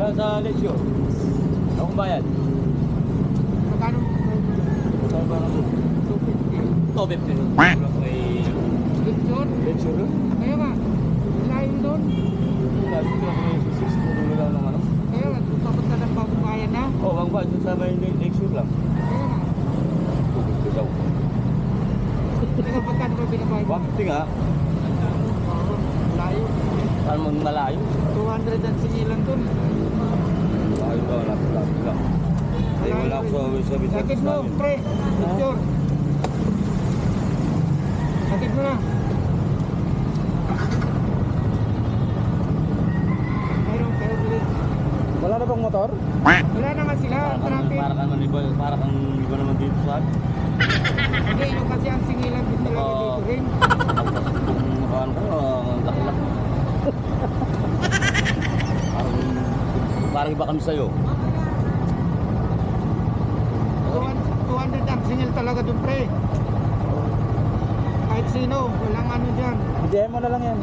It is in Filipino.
Sa Lechio. Akong bayad. Magkano? Sa parang 250. 250. Lechon? Lechio rin? Kaya nga, layo doon. Lagi ko may 60 lang ng ano. Kaya nga, papunta ng Babukayan na. Oh, ang bayad sa may Lechio lang. Kaya nga. 250 daw. Teka, pagkano ba binabayad? 150 nga. Oo, layo. Saan mo malayo? 200 ang singilan doon. Malayo daw, lapit lang. Hindi wala ako sa business Sakit mo, namin. pre. Picture. Sakit mo na. Mayroon kayo ulit. Wala na bang motor? Wala na nga sila. Traffic. Para kang iba naman dito sa akin. Hindi, yung kasi ang singilan din talaga dito rin. Kung makaan ko, ang laki-laki. Parang iba kami sa'yo. 200 ang singil talaga doon, pre. Kahit sino, walang ano dyan. DM mo na lang yan.